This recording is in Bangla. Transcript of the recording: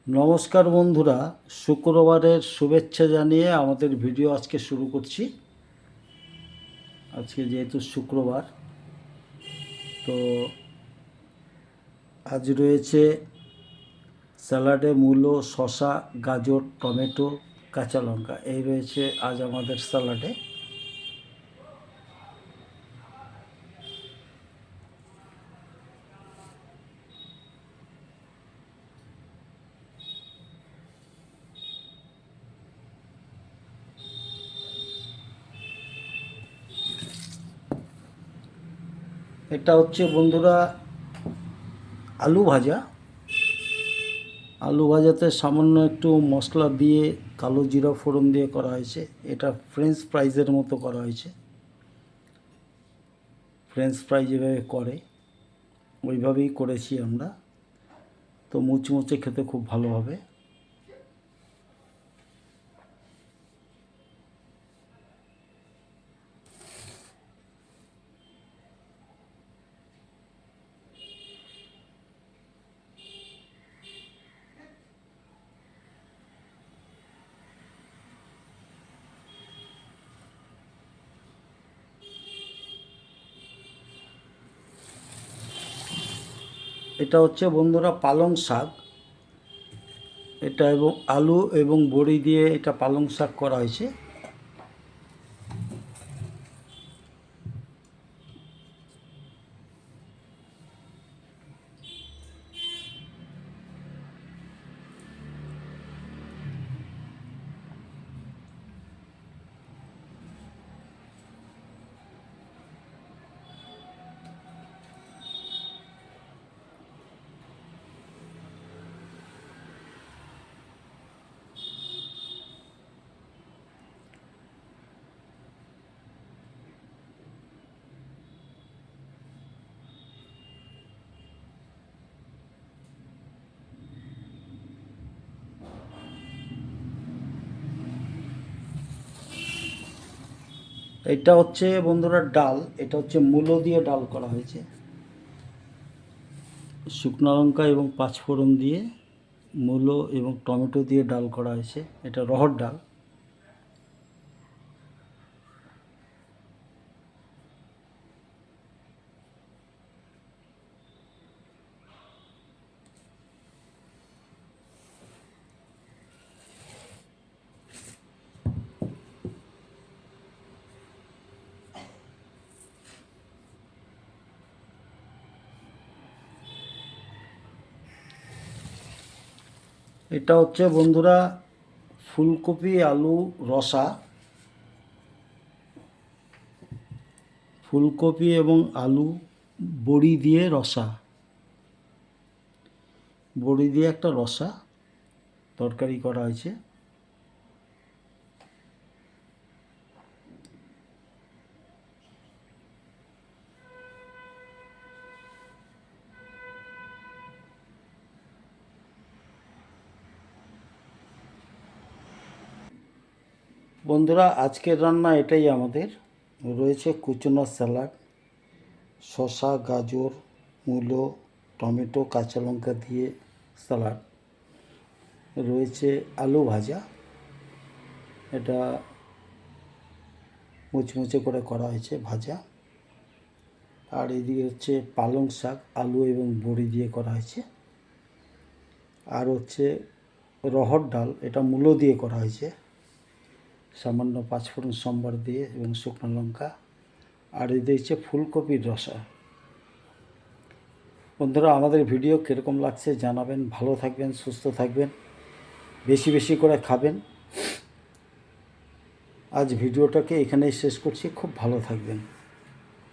নমস্কার বন্ধুরা, শুক্রবারের শুভেচ্ছা জানিয়ে আমাদের ভিডিও আজকে শুরু করছি। আজকে যেহেতু শুক্রবার, তো আজ রয়েছে স্যালাডে মূলো, শসা, গাজর, টমেটো, কাঁচা লঙ্কা, এই রয়েছে আজ আমাদের স্যালাডে। এটা হচ্ছে বন্ধুরা আলু ভাজা। আলু ভাজাতে সামান্য একটু মশলা দিয়ে কালো জিরা ফোড়ন দিয়ে করা হয়েছে। এটা ফ্রেঞ্চ ফ্রাইজের মতো করা হয়েছে। ফ্রেঞ্চ ফ্রাই যেভাবে করে ওইভাবেই করেছি আমরা। তো মুচমুচে খেতে খুব ভালো হবে। এটা হচ্ছে বন্ধুরা পালং শাক। এটা এবং আলু এবং বড়ি দিয়ে এটা পালং শাক করা হয়েছে। এটা হচ্ছে বন্ধুরা ডাল। এটা হচ্ছে মূলো দিয়ে ডাল করা হয়েছে। শুকনো লঙ্কা এবং পাঁচফোড়ন দিয়ে মূলো এবং টমেটো দিয়ে ডাল করা হয়েছে। এটা রহড় ডাল। এটা হচ্ছে বন্ধুরা ফুলকপি আলু রসা। ফুলকপি এবং আলু বড়ি দিয়ে রসা, বড়ি দিয়ে একটা রসা তরকারি করা হয়েছে। বন্ধুরা আজকের রান্না এটাই আমাদের। রয়েছে কুচনো স্যালাড, শসা, গাজর, মূলো, টমেটো, কাঁচা লঙ্কা দিয়ে স্যালাড। রয়েছে আলু ভাজা, এটা মুচমুচে করে করা হয়েছে ভাজা। আর এদিকে হচ্ছে পালং শাক আলু এবং বড়ি দিয়ে করা হয়েছে। আর হচ্ছে রহড় ডাল, এটা মূলো দিয়ে করা হয়েছে, সামান্য পাঁচফোড়ন সম্বার দিয়ে এবং শুকনো লঙ্কা। আর এদিকে হচ্ছে ফুলকপির রসা। বন্ধুরা আমাদের ভিডিও কীরকম লাগছে জানাবেন। ভালো থাকবেন, সুস্থ থাকবেন, বেশি বেশি করে খাবেন। আজ ভিডিওটাকে এখানেই শেষ করছি। খুব ভালো থাকবেন।